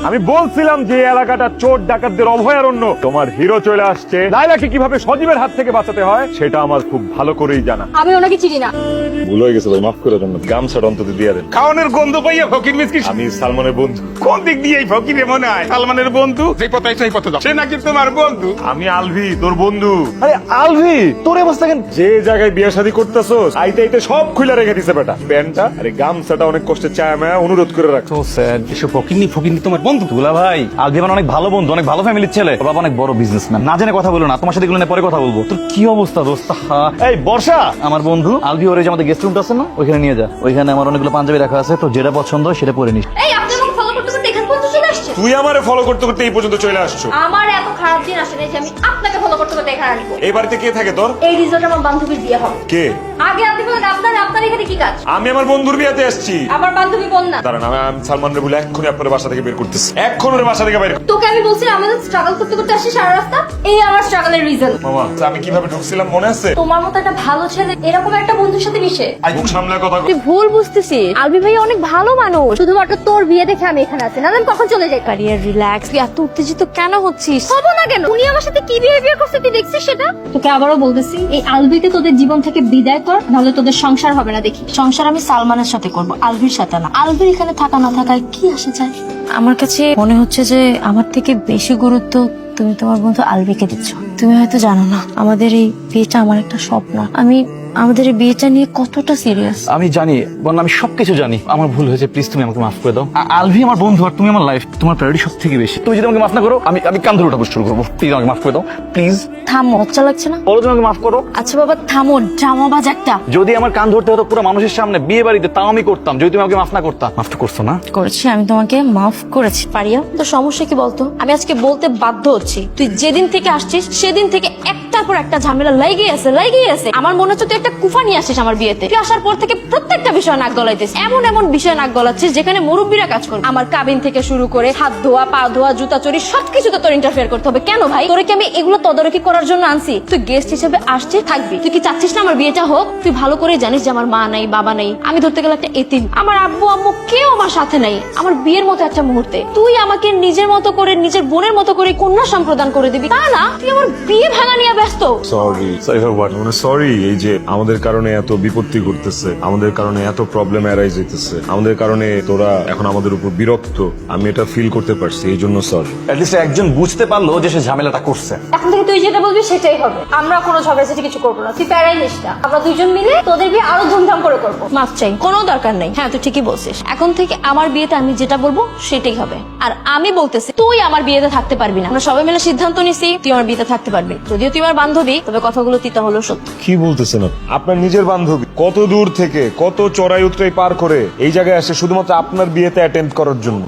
আমি বলছিলাম যে এই এলাকাটা চোর ডাকাতদের অভয়ারণ্য। তোমার হিরো চলে আসছে, লাইলাকে কিভাবে সজীবের হাত থেকে বাঁচাতে হয় সেটা আমার খুব ভালো করেই জানা। আমি ওনাকে চিনি না। ভুল হয়ে গেছে ভাই, মাফ করে দেন। গামছাটা অন্তত দিয়ে দেন। খাওয়ানোর গন্ধ পাইয়া ফকির মিসকি আমি সালমানের বন্ধু। কোন দিক দিয়ে এই ফকিরে মনে হয় সালমানের বন্ধু? যে পথে সেই পথে যাও, সে নাকি তোমার বন্ধু? আমি আলভি, তোর বন্ধু। আরে আলভি, তোর অবস্থা কেন? যে জায়গায় বিয়ে শাদী করতেছস আইতে আইতে সব খুলে রেখে দিছে বেটা। প্যান্টটা আরে গামছাটা অনেক কষ্টে চায় মায়া অনুরোধ করে রাখ। তো স্যার, এসব ফকিরনি তোমার বন্ধু? দুলা ভাই, আলভি আমার অনেক ভালো বন্ধু, অনেক ভালো ফ্যামিলির ছেলে। ওর বাবা অনেক বড় বিজনেসম্যান। না জেনে কথা বলো না, তোমার সাথে এগুলো নিয়ে পরে কথা বলবো। তোর কি অবস্থা দোস্ত? এই বর্ষা আমার বন্ধু আলভি, ওর যে আমাদের গেস্ট রুমটা আছে না, ওইখানে নিয়ে যা। ওইখানে আমার অনেকগুলো পাঞ্জাবি রাখা আছে, তো যেটা পছন্দ হয় সেটা পরে নিস। এই আপনি আমাকে ফলো করতে করতে এখান পর্যন্ত চলে আসছেন? তুই আমারে ফলো করতে করতে এই পর্যন্ত চলে আসছো। আমার এত খারাপ দিন আসে নাই যে আমি আপনাকে ফলো করতে করতে এখানে আসবো। এই বাড়িতে কে থাকে তোর? এই রিসোর্টে আমার বান্ধবীর বিয়ে হবে। কে? আগে আপনি বলেন আপনার এখানে কি কাজ? আমি আমার বন্ধুর বিয়েতে আসছি। আমার বান্ধবী বোন না। দাঁড়ান, আমি সালমানের বলে এক্ষুনি আপনার বাসা থেকে বের করতেছি। এক্ষুনি ওর বাসা থেকে বের। তোকে আমি বলছি আমাদের স্ট্রাগল করতে করতে আসছি সারা রাস্তা। এই আমার স্ট্রাগলের রিজন। মামা, আমি কিভাবে ঢুকছিলাম মনে আছে? তোমার মতো একটা ভালো ছেলে এরকম একটা বন্ধুর সাথে মিশে। মুখ সামলে কথা কর। তুই ভুল বুঝতেছিস। আলবি ভাই অনেক ভালো মানুষ, শুধুমাত্র তোর বিয়ে দেখে আমি এখানে আছি, না আমি কখন চলে যাই। Career relax. তুই এত উত্তেজিত কেন হচ্ছিস? হবো না কেন? উনি আমার সাথে কি বিহেভিয়ার করছে তুই দেখছিস সেটা? তোকে আবারও বলতেছি, এই আলবিকে তোদের জীবন থেকে বিদায় কর, নাহলে তোদের সংসার হবে না। দেখি সংসার আমি সালমানের সাথে করব, আলবির সাথে না। আলবির এখানে থাকা না থাকায় কি আসে যায়? আমার কাছে মনে হচ্ছে যে আমার থেকে বেশি গুরুত্ব তুমি তোমার বন্ধু আলবিকে দিচ্ছ। তুমি হয়তো জানো না, আমাদের এই বিয়েটা আমার একটা স্বপ্ন। আমাদের এই বিয়েটা নিয়ে কতটা সিরিয়াস। আমি জানি বল, আমি সবকিছু জানি। আমার ভুল হয়েছে, প্লিজ তুমি আমাকে মাফ করে দাও। আলভি আমার বন্ধু, আর তুমি আমার লাইফ, তোমার প্রায়োরিটি সব থেকে বেশি। তুমি যদি আমাকে মাফ না করো, আমি কান ধরে ওঠা শুরু করবো। প্লিজ আমাকে মাফ করে দাও, প্লিজ। থামো, লজ্জা লাগছে না? বলো তুমি আমাকে মাফ করো। আচ্ছা বাবা থামো, ড্রামাবাজ একটা। যদি আমার কান ধরতে হতো পুরো মানুষের সামনে বিয়ে বাড়িতে, তাও আমি করতাম, যদি তুমি আমাকে মাফ না করতা। মাফ তো করছো না? করেছি, আমি তোমাকে মাফ করেছি। পারিয়া, তো সমস্যা কি বলতো? আমি আজকে বলতে বাধ্য হচ্ছি, তুই যেদিন থেকে আসছিস সেদিন থেকে একটার পর একটা ঝামেলা লাগেই আছে। আমার মনে হচ্ছে তুই একটা কুফা নিয়ে আসিস আমার বিয়েতে। তুই আসার পর থেকে প্রত্যেকটা বিষয় নাক গলাইতেছিস, এমন বিষয় নাক গলাচ্ছিস যেখানে মুরব্বীরা কাজ করবে। আমার কাবিন থেকে শুরু করে হাত ধোয়া, পা ধোয়া, জুতা চুরি সবকিছুতে তোর ইন্টারফেয়ার করতে হবে। কেন ভাই? তোরে কি আমি এগুলো তদারকি করার জন্য আনছি? তুই গেস্ট হিসেবে আসছিস, থাকবি। তুই কি চাচ্ছিস না আমার বিয়েটা হোক? তুই ভালো করে জানিস যে আমার মা নাই, বাবা নাই, আমি ধরতে গেলে একটা এতিম। আমার আব্বু আম্মু কেউ আমার সাথে নাই আমার বিয়ের মতো একটা মুহূর্তে। তুই আমাকে নিজের মতো করে, নিজের বোনের মতো করে কন্যা সম্প্রদান করে দিবি, তা না তুই আমার বিয়ে ভাঙা নিয়ে ব্যস্ত। সরি এই যে আমাদের কারণে এত বিপত্তি ঘটতেছে, আমাদের কারণে এত প্রবলেম অ্যারাইজ হইতেছে, আমাদের কারণে তোরা এখন আমাদের উপর বিরক্ত। আমি এটা ফিল করতে পারছি, এই জন্য সরি। অ্যাটলিস্ট একজন বুঝতে পারলো যে সে ঝামেলাটা করছে। এখন থেকে তুই যেটা বলবি সেটাই হবে। আমরা কোনো ঝগড়াঝাটি কিছু করবো না, তুই প্যারাই নিস না। আমরা দুজন মিলে তোদের বিয়ে আরো ধুমধাম করে করবো। মাফ চাই, কোনো দরকার নেই। হ্যাঁ তুই ঠিকই বলছিস, এখন থেকে আমার বিয়েতে আমি যেটা বলবো সেটাই হবে। আর আমি বলতেছি তুই আমার বিয়েতে থাকতে পারবি না। আমরা সবাই মিলে সিদ্ধান্ত নিছি তুই আমার বিয়েতে থাকতে পারবি। যদিও তুই আমার বান্ধবী, তবে কথাগুলো তিতা হলো সত্য। কি বলতেছেন আপনার নিজের বান্ধবী? কত দূর থেকে, কত চড়াই উতরাই পার করে এই জায়গায় আসে শুধুমাত্র আপনার বিয়েতে অ্যাটেন্ড করার জন্য।